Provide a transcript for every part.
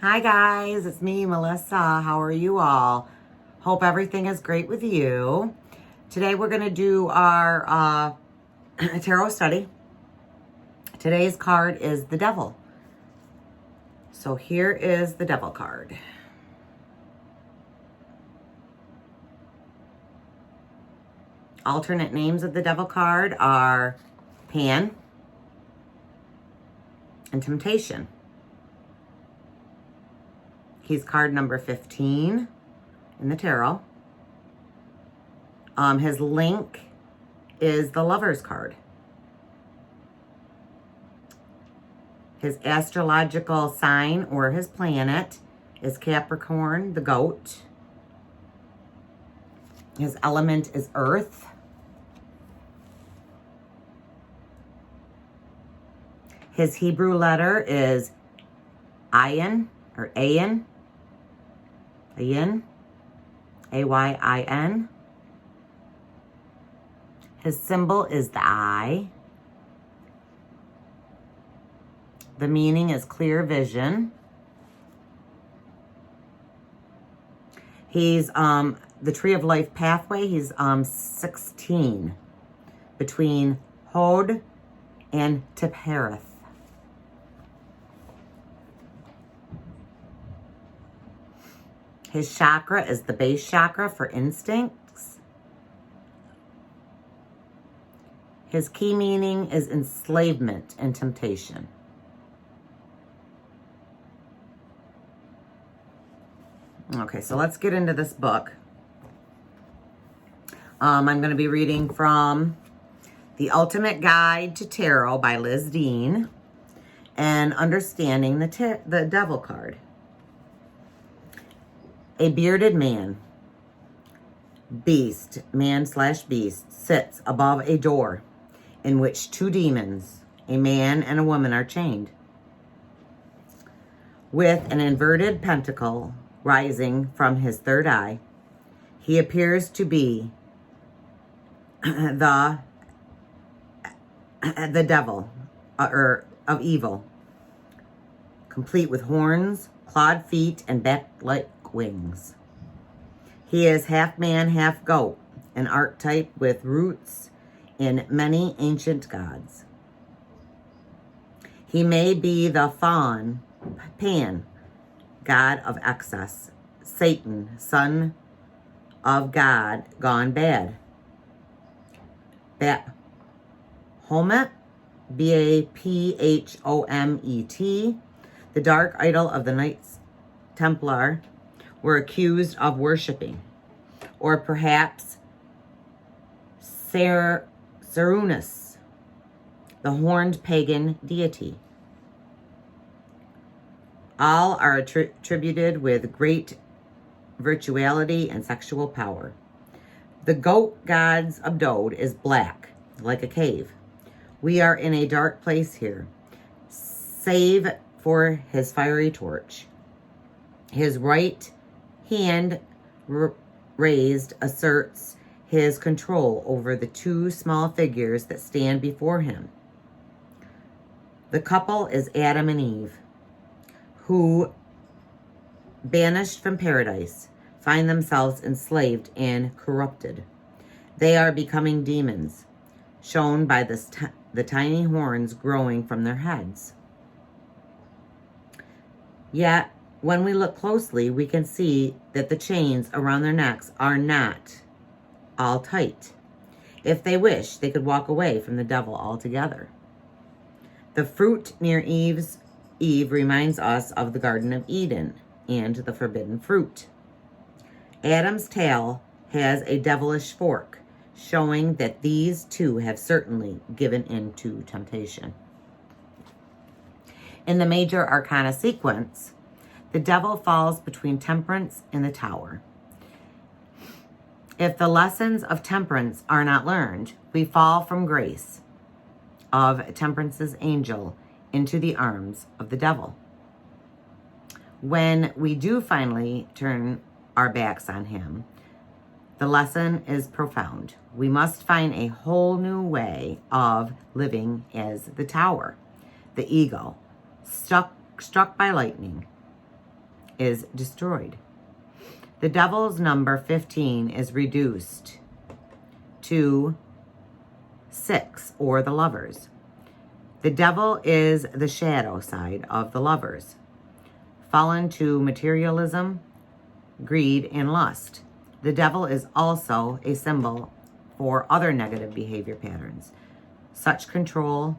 Hi guys, it's me, Melissa. How are you all? Hope everything is great with you. Today we're going to do our tarot study. Today's card is the Devil. So here is the Devil card. Alternate names of the Devil card are Pan and Temptation. He's card number 15 in the tarot. His link is the Lover's card. His astrological sign or his planet is Capricorn, the goat. His element is earth. His Hebrew letter is Ayin or Ayin. Ayin. A-Y-I-N. His symbol is the eye. The meaning is clear vision. He's the Tree of Life pathway. He's 16 between Hod and Tepereth. His chakra is the base chakra for instincts. His key meaning is enslavement and temptation. Okay, so let's get into this book. I'm going to be reading from The Ultimate Guide to Tarot by Liz Dean and Understanding the Devil card. A bearded man, man/beast, sits above a door in which two demons, a man and a woman, are chained. With an inverted pentacle rising from his third eye, he appears to be the devil of evil, complete with horns, clawed feet, and bat-like wings. He is half man, half goat, an archetype with roots in many ancient gods. He may be the faun, Pan, god of excess, Satan, son of God gone bad, Baphomet, Baphomet, the dark idol of the Knights Templar were accused of worshiping, or perhaps Cernunnos, the horned pagan deity. All are attributed with great virtuality and sexual power. The goat god's abode is black, like a cave. We are in a dark place here, save for his fiery torch. His right hand raised asserts his control over the two small figures that stand before him. The couple is Adam and Eve, who, banished from paradise, find themselves enslaved and corrupted. They are becoming demons, shown by the tiny horns growing from their heads. Yet, when we look closely, we can see that the chains around their necks are not all tight. If they wish, they could walk away from the devil altogether. The fruit near Eve reminds us of the Garden of Eden and the forbidden fruit. Adam's tail has a devilish fork, showing that these two have certainly given in to temptation. In the major arcana sequence, the devil falls between temperance and the tower. If the lessons of temperance are not learned, we fall from grace of temperance's angel into the arms of the devil. When we do finally turn our backs on him, the lesson is profound. We must find a whole new way of living as the tower, the ego, struck by lightning. is destroyed. The devil's number 15 is reduced to 6, or the lovers. The devil is the shadow side of the lovers, fallen to materialism, greed, and lust. The devil is also a symbol for other negative behavior patterns, such control,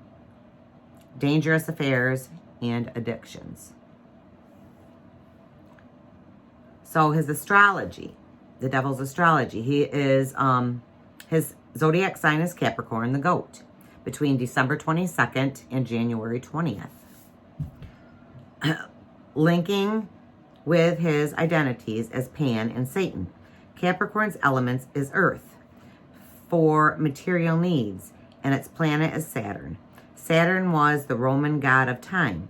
dangerous affairs, and addictions. So his astrology, the devil's astrology, he is, his zodiac sign is Capricorn, the goat, between December 22nd and January 20th. Linking with his identities as Pan and Satan. Capricorn's elements is earth for material needs, and its planet is Saturn. Saturn was the Roman god of time.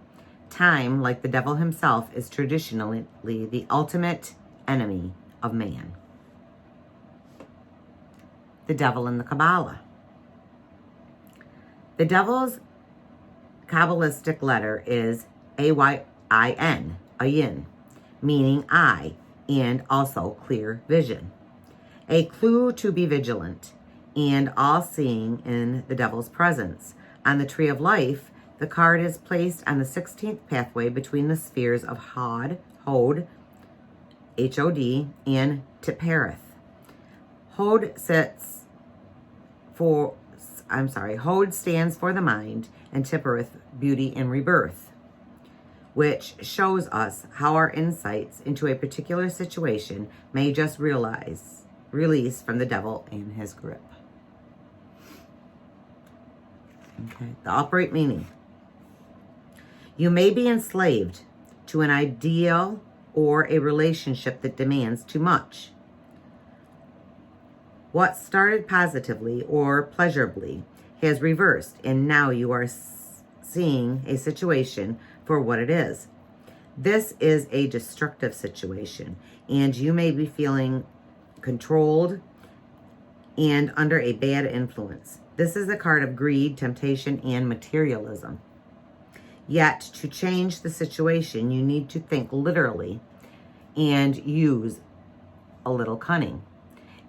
Time, like the devil himself, is traditionally the ultimate enemy of man. The devil in the Kabbalah. The devil's Kabbalistic letter is A-Y-I-N, ayin, meaning eye, and also clear vision. A clue to be vigilant and all-seeing in the devil's presence. On the tree of life, the card is placed on the 16th pathway between the spheres of Hod, H-O-D, and Tiphareth. Hod stands for the mind, and Tiphareth, beauty and rebirth, which shows us how our insights into a particular situation may just release from the devil and his grip. Okay, the upright meaning. You may be enslaved to an ideal or a relationship that demands too much. What started positively or pleasurably has reversed, and now you are seeing a situation for what it is. This is a destructive situation, and you may be feeling controlled and under a bad influence. This is a card of greed, temptation, and materialism. Yet, to change the situation, you need to think literally and use a little cunning.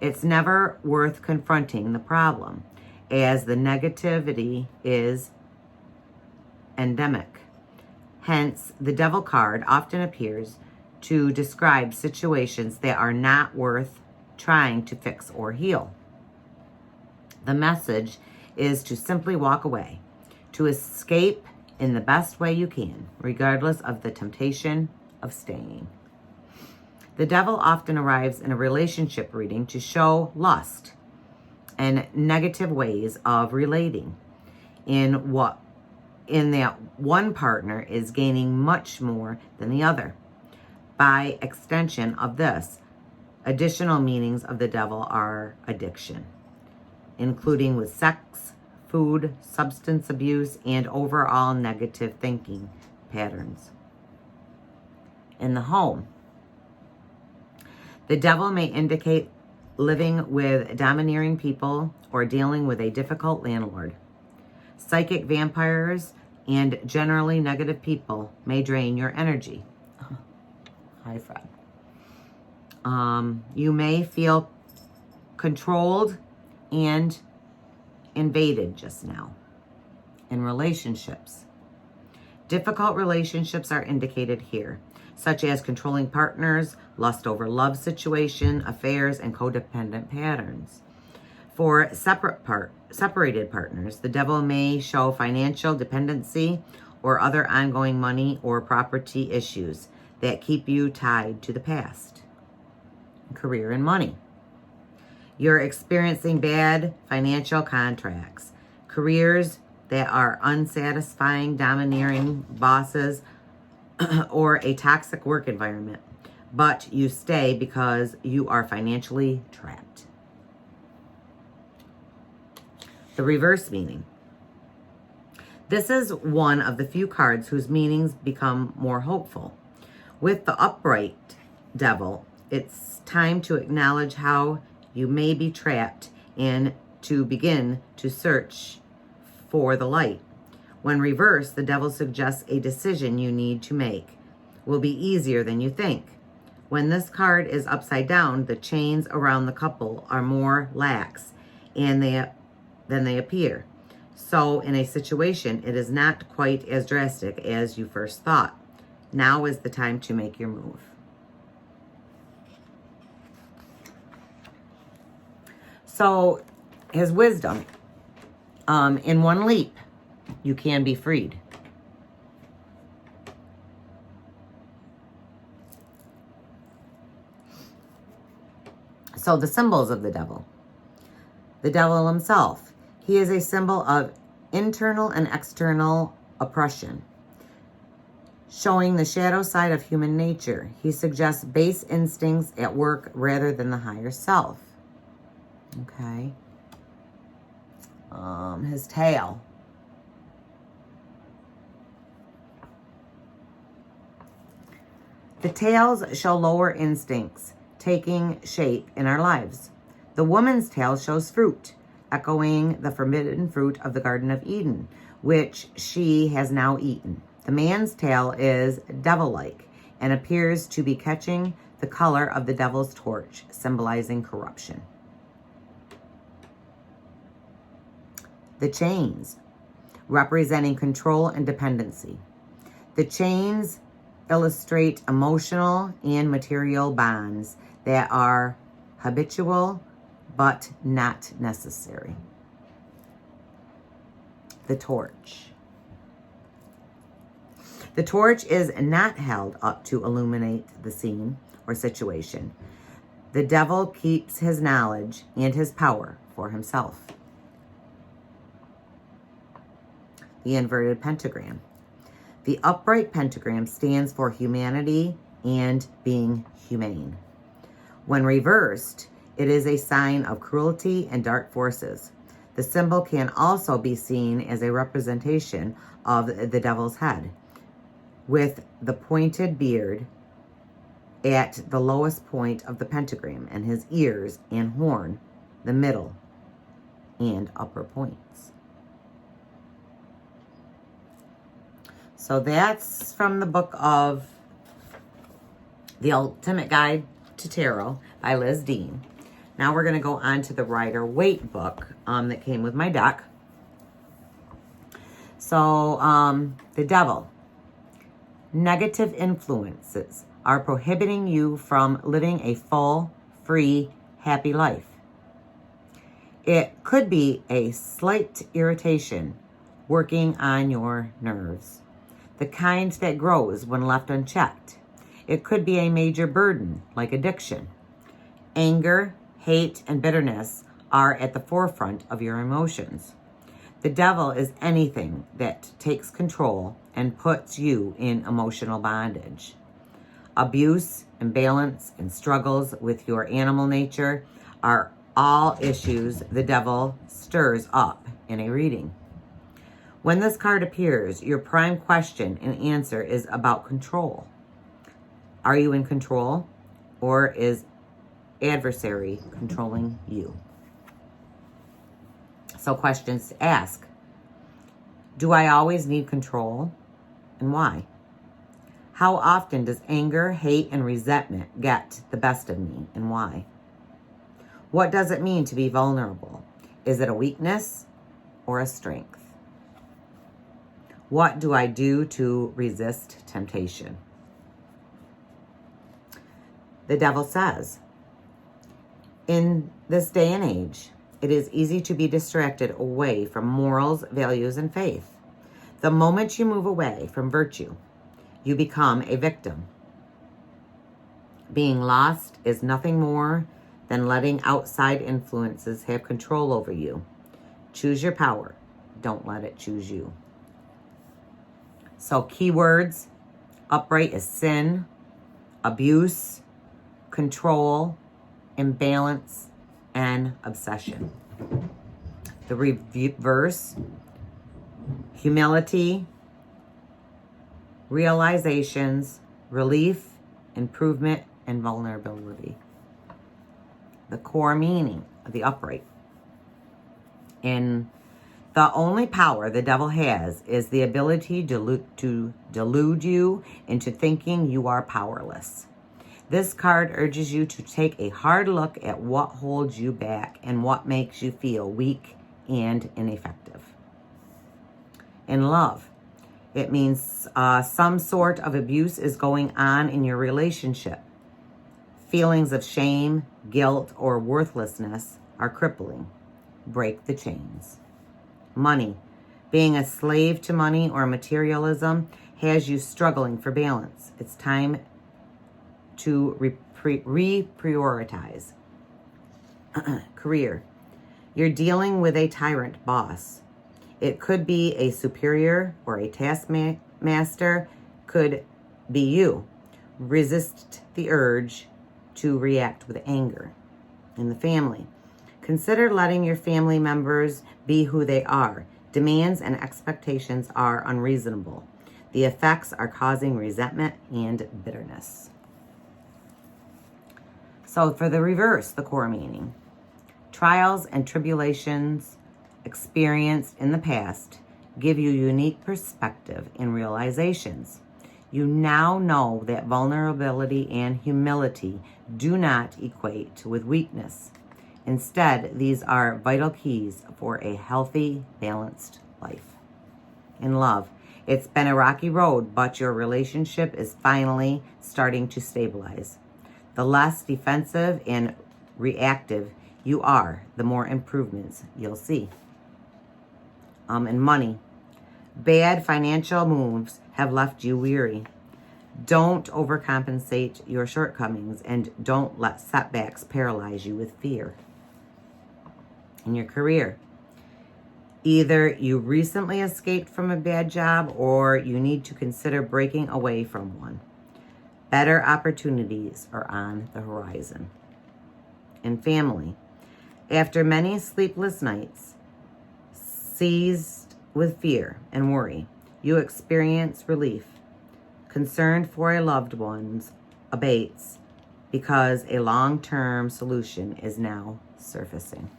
It's never worth confronting the problem, as the negativity is endemic. Hence, the devil card often appears to describe situations that are not worth trying to fix or heal. The message is to simply walk away, to escape in the best way you can, regardless of the temptation of staying. The devil often arrives in a relationship reading to show lust and negative ways of relating, in that one partner is gaining much more than the other. By extension of this, additional meanings of the devil are addiction, including with sex, food, substance abuse, and overall negative thinking patterns. In the home, the devil may indicate living with domineering people or dealing with a difficult landlord. Psychic vampires and generally negative people may drain your energy. Hi, Fred. You may feel controlled and invaded just now. In relationships, difficult relationships are indicated here, such as controlling partners, lust over love situation, affairs, and codependent patterns. For separated partners, the devil may show financial dependency or other ongoing money or property issues that keep you tied to the past. Career and money. You're experiencing bad financial contracts, careers that are unsatisfying, domineering bosses, or a toxic work environment, but you stay because you are financially trapped. The reverse meaning. This is one of the few cards whose meanings become more hopeful. With the upright devil, it's time to acknowledge how you may be trapped and to begin to search for the light. When reversed, the devil suggests a decision you need to make, will be easier than you think. When this card is upside down, the chains around the couple are more lax than they appear. So in a situation, it is not quite as drastic as you first thought. Now is the time to make your move. So his wisdom, in one leap, you can be freed. So the symbols of the devil. The devil himself. He is a symbol of internal and external oppression, showing the shadow side of human nature. He suggests base instincts at work rather than the higher self. Okay. His tail. The tails show lower instincts taking shape in our lives. The woman's tail shows fruit, echoing the forbidden fruit of the Garden of Eden, which she has now eaten. The man's tail is devil-like and appears to be catching the color of the devil's torch, symbolizing corruption. The chains, representing control and dependency. The chains illustrate emotional and material bonds that are habitual but not necessary. The torch. The torch is not held up to illuminate the scene or situation. The devil keeps his knowledge and his power for himself. The inverted pentagram. The upright pentagram stands for humanity and being humane. When reversed, it is a sign of cruelty and dark forces. The symbol can also be seen as a representation of the devil's head, with the pointed beard at the lowest point of the pentagram, and his ears and horn, the middle and upper points. So that's from the book of The Ultimate Guide to Tarot by Liz Dean. Now we're going to go on to the Rider-Waite book that came with my deck. So the devil. Negative influences are prohibiting you from living a full, free, happy life. It could be a slight irritation working on your nerves, the kind that grows when left unchecked. It could be a major burden, like addiction. Anger, hate, and bitterness are at the forefront of your emotions. The devil is anything that takes control and puts you in emotional bondage. Abuse, imbalance, and struggles with your animal nature are all issues the devil stirs up in a reading. When this card appears, your prime question and answer is about control. Are you in control, or is adversary controlling you? So questions to ask. Do I always need control, and why? How often does anger, hate, and resentment get the best of me, and why? What does it mean to be vulnerable? Is it a weakness or a strength? What do I do to resist temptation? The devil says, in this day and age, it is easy to be distracted away from morals, values, and faith. The moment you move away from virtue, you become a victim. Being lost is nothing more than letting outside influences have control over you. Choose your power. Don't let it choose you. So keywords, upright is sin, abuse, control, imbalance, and obsession. The reverse, humility, realizations, relief, improvement, and vulnerability. The core meaning of the upright. In The only power the devil has is the ability to delude you into thinking you are powerless. This card urges you to take a hard look at what holds you back and what makes you feel weak and ineffective. In love, it means some sort of abuse is going on in your relationship. Feelings of shame, guilt, or worthlessness are crippling. Break the chains. Money. Being a slave to money or materialism has you struggling for balance. It's time to reprioritize. Career. You're dealing with a tyrant boss. It could be a superior or a taskmaster. Could be you. Resist the urge to react with anger. In the family. Consider letting your family members be who they are. Demands and expectations are unreasonable. The effects are causing resentment and bitterness. So for the reverse, the core meaning. Trials and tribulations experienced in the past give you unique perspective and realizations. You now know that vulnerability and humility do not equate with weakness. Instead, these are vital keys for a healthy, balanced life. In love, it's been a rocky road, but your relationship is finally starting to stabilize. The less defensive and reactive you are, the more improvements you'll see. In money, bad financial moves have left you weary. Don't overcompensate your shortcomings and don't let setbacks paralyze you with fear. In your career, either you recently escaped from a bad job or you need to consider breaking away from one. Better opportunities are on the horizon. In family, after many sleepless nights, seized with fear and worry, you experience relief. Concern for a loved one abates because a long-term solution is now surfacing.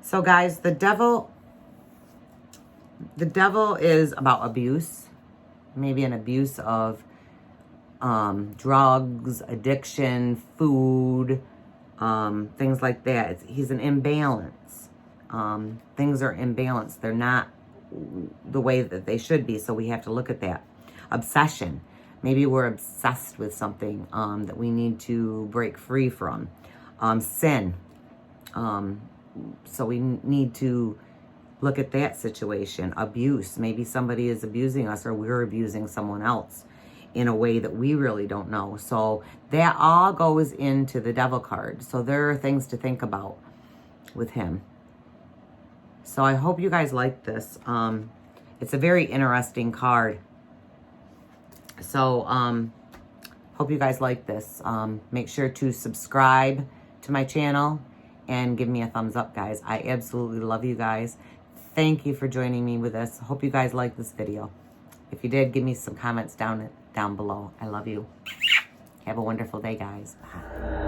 So guys, the devil is about abuse, maybe an abuse of drugs, addiction, food, things like that. He's an imbalance. Things are imbalanced. They're not the way that they should be, so we have to look at that. Obsession. Maybe we're obsessed with something that we need to break free from. Sin. So we need to look at that situation. Abuse. Maybe somebody is abusing us or we're abusing someone else in a way that we really don't know. So that all goes into the devil card. So there are things to think about with him. So I hope you guys like this. It's a very interesting card. So hope you guys like this. Make sure to subscribe to my channel and give me a thumbs up, guys. I absolutely love you guys. Thank you for joining me with this. Hope you guys like this video. If you did, give me some comments down below. I love you. Have a wonderful day, guys. Bye.